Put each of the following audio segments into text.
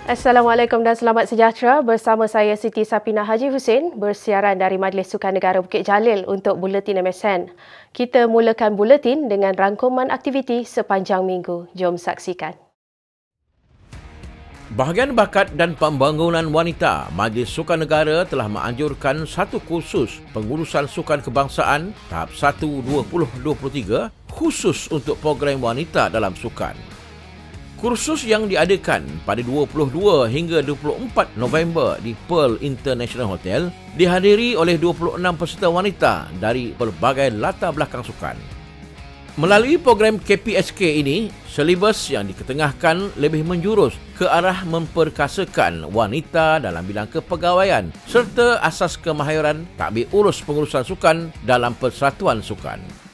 Assalamualaikum dan selamat sejahtera. Bersama saya Siti Sapina Haji Hussein bersiaran dari Majlis Sukan Negara Bukit Jalil untuk Buletin MSN. Kita mulakan buletin dengan rangkuman aktiviti sepanjang minggu. Jom saksikan. Bahagian Bakat dan Pembangunan Wanita, Majlis Sukan Negara telah menganjurkan satu kursus pengurusan sukan kebangsaan tahap 1 2023 khusus untuk program wanita dalam sukan. Kursus yang diadakan pada 22 hingga 24 November di Pearl International Hotel dihadiri oleh 26 peserta wanita dari pelbagai latar belakang sukan. Melalui program KPSK ini, silibus yang diketengahkan lebih menjurus ke arah memperkasakan wanita dalam bidang kepegawaian serta asas kemahiran takbir urus pengurusan sukan dalam persatuan sukan.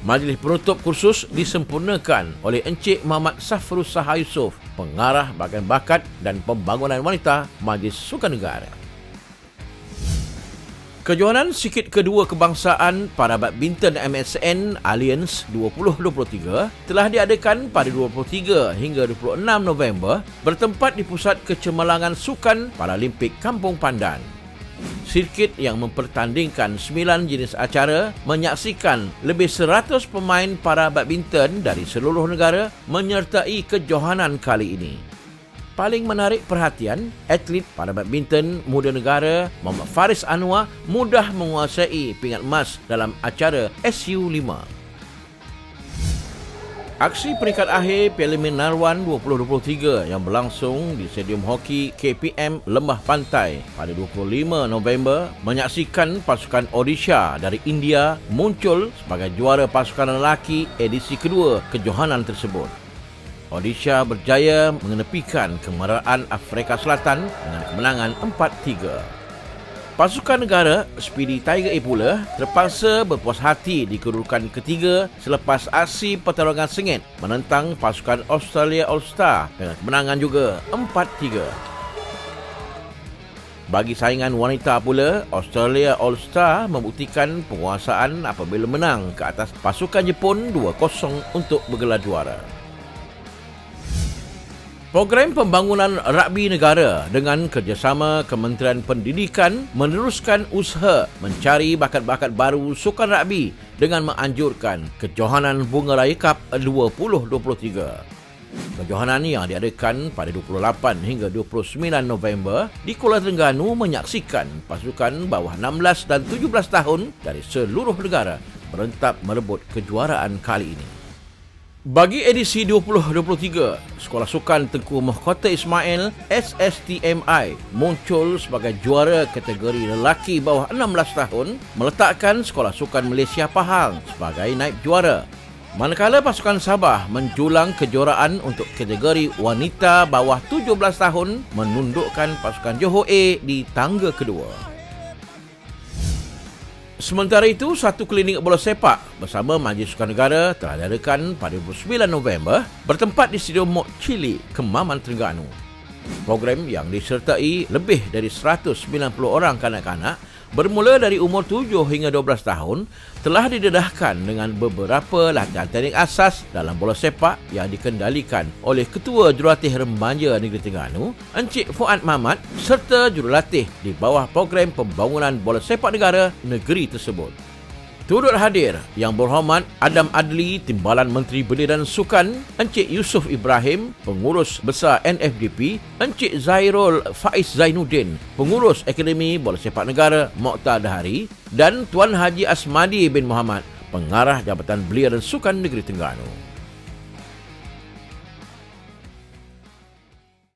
Majlis penutup kursus disempurnakan oleh Encik Muhammad Safrus Saha Yusof, Pengarah Bahagian Bakat dan Pembangunan Wanita Majlis Sukan Negara. Kejohanan Sikit Kedua Kebangsaan para Badminton MSN Alliance 2023 telah diadakan pada 23 hingga 26 November bertempat di Pusat Kecemerlangan Sukan Paralimpik Kampung Pandan. Sirkit yang mempertandingkan 9 jenis acara menyaksikan lebih 100 pemain para badminton dari seluruh negara menyertai kejohanan kali ini. Paling menarik perhatian, atlet para badminton muda negara Muhammad Faris Anwar mudah menguasai pingat emas dalam acara SU5. Aksi peringkat akhir Piala Menarwan 2023 yang berlangsung di Stadium Hoki KPM Lembah Pantai pada 25 November menyaksikan pasukan Odisha dari India muncul sebagai juara pasukan lelaki edisi kedua kejohanan tersebut. Odisha berjaya mengenepikan kemeraan Afrika Selatan dengan kemenangan 4-3. Pasukan negara Speedy Tiger A pula terpaksa berpuas hati di kedudukan ketiga selepas aksi pertarungan sengit menentang pasukan Australia All-Star dengan kemenangan juga 4-3. Bagi saingan wanita pula, Australia All-Star membuktikan penguasaan apabila menang ke atas pasukan Jepun 2-0 untuk bergelar juara. Program Pembangunan Ragbi Negara dengan kerjasama Kementerian Pendidikan meneruskan usaha mencari bakat-bakat baru sukan ragbi dengan menganjurkan Kejohanan Bunga Raya Cup 2023. Kejohanan yang diadakan pada 28 hingga 29 November di Kuala Terengganu menyaksikan pasukan bawah 16 dan 17 tahun dari seluruh negara merentap merebut kejuaraan kali ini. Bagi edisi 2023, Sekolah Sukan Tengku Mahkota Ismail SSTMI muncul sebagai juara kategori lelaki bawah 16 tahun meletakkan Sekolah Sukan Malaysia Pahang sebagai naib juara. Manakala pasukan Sabah menjulang kejuaraan untuk kategori wanita bawah 17 tahun menundukkan pasukan Johor A di tangga kedua. Sementara itu, satu klinik bola sepak bersama Majlis Sukan Negara telah diadakan pada 29 November bertempat di Stadium Mok Chili, Kemaman, Terengganu. Program yang disertai lebih dari 190 orang kanak-kanak bermula dari umur 7 hingga 12 tahun telah didedahkan dengan beberapa latihan teknik asas dalam bola sepak yang dikendalikan oleh Ketua Jurulatih Remaja Negeri Terengganu, Encik Fuad Mamat serta jurulatih di bawah program Pembangunan Bola Sepak Negara negeri tersebut. Turut hadir Yang Berhormat Adam Adli, Timbalan Menteri Belia dan Sukan, Encik Yusof Ibrahim, Pengurus Besar NFDP, Encik Zairul Faiz Zainuddin, Pengurus Akademi Bola Sepak Negara Mokhtar Dahari dan Tuan Haji Asmadi bin Muhammad, Pengarah Jabatan Belia dan Sukan Negeri Terengganu.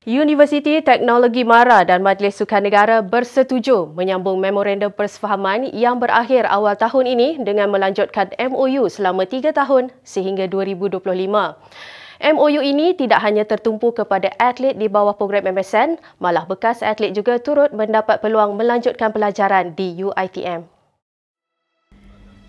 Universiti Teknologi Mara dan Majlis Sukan Negara bersetuju menyambung memorandum persefahaman yang berakhir awal tahun ini dengan melanjutkan MOU selama 3 tahun sehingga 2025. MOU ini tidak hanya tertumpu kepada atlet di bawah program MSN, malah bekas atlet juga turut mendapat peluang melanjutkan pelajaran di UiTM.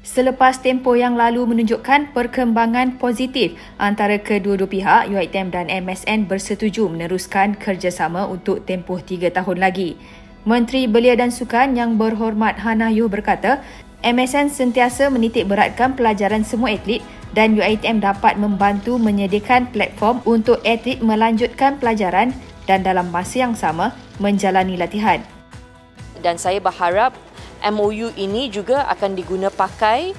Selepas tempoh yang lalu menunjukkan perkembangan positif antara kedua-dua pihak, UiTM dan MSN bersetuju meneruskan kerjasama untuk tempoh 3 tahun lagi. Menteri Belia dan Sukan Yang Berhormat Hannah Yuh berkata, MSN sentiasa menitik beratkan pelajaran semua atlet dan UiTM dapat membantu menyediakan platform untuk atlet melanjutkan pelajaran dan dalam masa yang sama menjalani latihan. Dan saya berharap MOU ini juga akan diguna pakai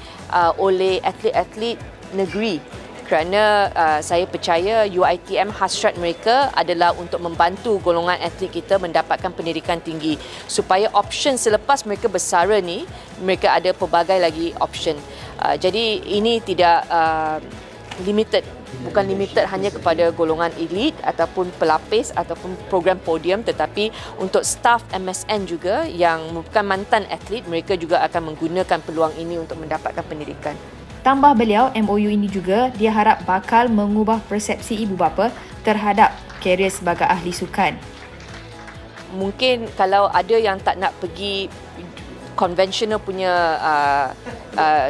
oleh atlet-atlet negeri, kerana saya percaya UiTM hasrat mereka adalah untuk membantu golongan atlet kita mendapatkan pendidikan tinggi supaya option selepas mereka bersara ni mereka ada pelbagai lagi option. Jadi ini tidak limited, bukan limited hanya kepada golongan elit ataupun pelapis ataupun program podium, tetapi untuk staf MSN juga yang bukan mantan atlet, mereka juga akan menggunakan peluang ini untuk mendapatkan pendidikan. Tambah beliau, MOU ini juga dia harap bakal mengubah persepsi ibu bapa terhadap karier sebagai ahli sukan. Mungkin kalau ada yang tak nak pergi konvensional punya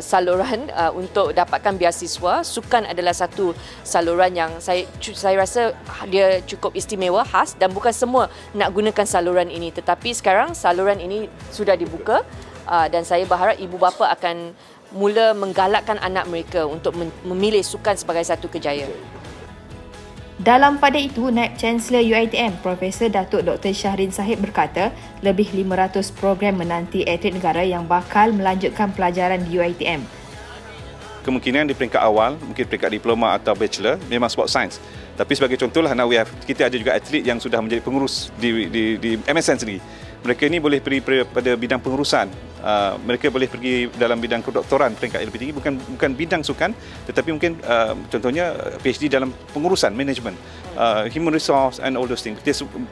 saluran untuk dapatkan beasiswa, sukan adalah satu saluran yang saya rasa dia cukup istimewa, khas, dan bukan semua nak gunakan saluran ini, tetapi sekarang saluran ini sudah dibuka dan saya berharap ibu bapa akan mula menggalakkan anak mereka untuk memilih sukan sebagai satu kejayaan. Dalam pada itu, Naib Chancellor UiTM, Profesor Datuk Dr. Shahrin Sahib berkata, lebih 500 program menanti atlet negara yang bakal melanjutkan pelajaran di UiTM. Kemungkinan di peringkat awal, mungkin peringkat diploma atau bachelor, memang sport science. Tapi sebagai contohlah, kita ada juga atlet yang sudah menjadi pengurus di MSN sendiri. Mereka ini boleh pergi pada bidang pengurusan. Mereka boleh pergi dalam bidang kedoktoran peringkat yang lebih tinggi, bukan bidang sukan, tetapi mungkin contohnya PhD dalam pengurusan, management, human resource and all those things.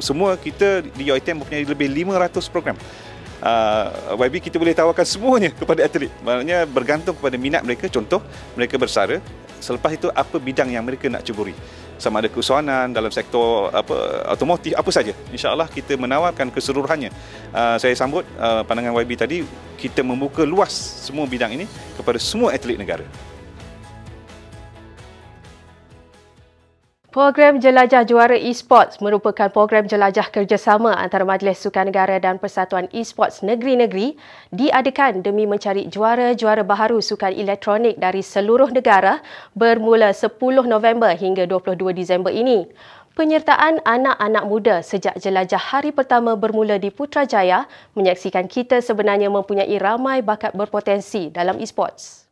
Semua kita di UiTM mempunyai lebih 500 program. YB kita boleh tawarkan semuanya kepada atlet. Maknanya bergantung kepada minat mereka. Contoh, mereka bersara, selepas itu apa bidang yang mereka nak ceburi. Sama ada keusahawanan dalam sektor automotif, apa saja. InsyaAllah kita menawarkan keseluruhannya. Saya sambut pandangan YB tadi, kita membuka luas semua bidang ini kepada semua atlet negara. Program Jelajah Juara Esports merupakan program jelajah kerjasama antara Majlis Sukan Negara dan Persatuan Esports Negeri-Negeri diadakan demi mencari juara-juara baharu sukan elektronik dari seluruh negara bermula 10 November hingga 22 Disember ini. Penyertaan anak-anak muda sejak jelajah hari pertama bermula di Putrajaya menyaksikan kita sebenarnya mempunyai ramai bakat berpotensi dalam esports.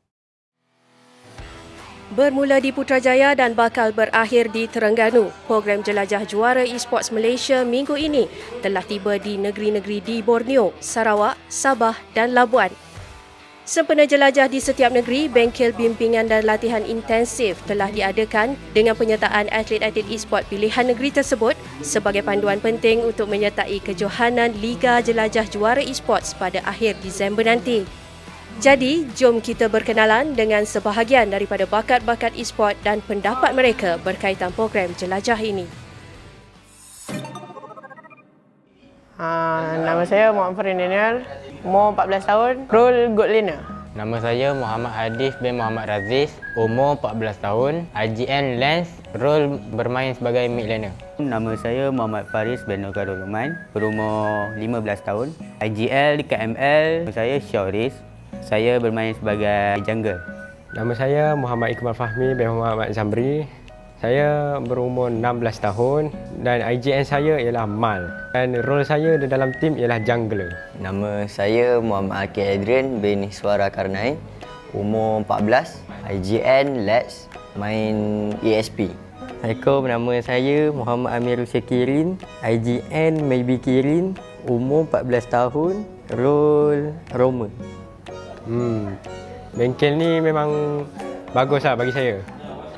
Bermula di Putrajaya dan bakal berakhir di Terengganu, program Jelajah Juara Esports Malaysia minggu ini telah tiba di negeri-negeri di Borneo, Sarawak, Sabah dan Labuan. Sempena jelajah di setiap negeri, bengkel bimbingan dan latihan intensif telah diadakan dengan penyertaan atlet-atlet e-sport pilihan negeri tersebut sebagai panduan penting untuk menyertai kejohanan Liga Jelajah Juara Esports pada akhir Disember nanti. Jadi, jom kita berkenalan dengan sebahagian daripada bakat-bakat e-sport dan pendapat mereka berkaitan program jelajah ini. Nama saya Muhammad Farin Daniel, umur 14 tahun, role God Laner. Nama saya Muhammad Hadif bin Muhammad Raziz, umur 14 tahun, IGN Lens, role bermain sebagai mid laner. Nama saya Muhammad Faris bin Nurul Luman, berumur 15 tahun, IGL di KML, saya Syauris. Saya bermain sebagai jungle. Nama saya Muhammad Iqbal Fahmi bin Muhammad Zamri. Saya berumur 16 tahun dan IGN saya ialah Mal. Dan role saya di dalam tim ialah jungler. Nama saya Muhammad Akil Adrian bin Suara Karnain. Umur 14. IGN Let's main ESP. Assalamualaikum, nama saya Muhammad Amir Syakirin. IGN Maybe Kirin. Umur 14 tahun. Role Roma. Bengkel ni memang bagus lah bagi saya.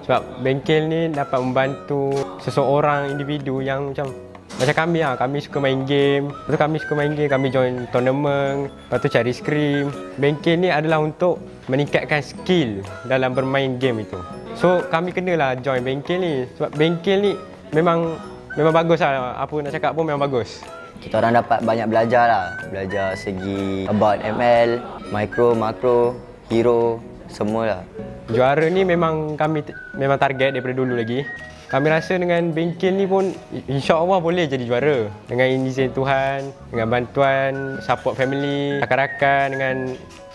Sebab bengkel ni dapat membantu seseorang individu yang macam kami lah. Kami suka main game. Lepas tu kami suka main game, kami join tournament. Lepas tu cari scrim. Bengkel ni adalah untuk meningkatkan skill dalam bermain game itu. So kami kenalah join bengkel ni. Sebab bengkel ni memang bagus lah. Apa nak cakap pun memang bagus. Kita orang dapat banyak belajar lah. Belajar segi about ML, micro, makro, hero, semualah. Juara ni memang kami target daripada dulu lagi. Kami rasa dengan bengkel ni pun insya-Allah boleh jadi juara. Dengan izin Tuhan, dengan bantuan, support family, rakan-rakan, dengan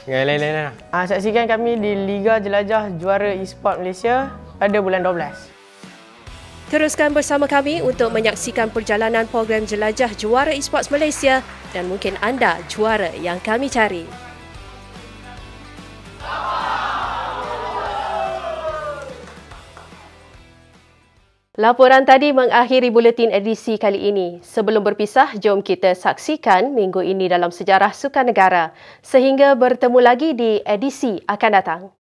lain-lain lah. Saksikan kami di Liga Jelajah Juara Esports Malaysia pada bulan 12. Teruskan bersama kami untuk menyaksikan perjalanan program jelajah juara eSports Malaysia dan mungkin anda juara yang kami cari. Laporan tadi mengakhiri buletin edisi kali ini. Sebelum berpisah, jom kita saksikan minggu ini dalam sejarah sukan negara. Sehingga bertemu lagi di edisi akan datang.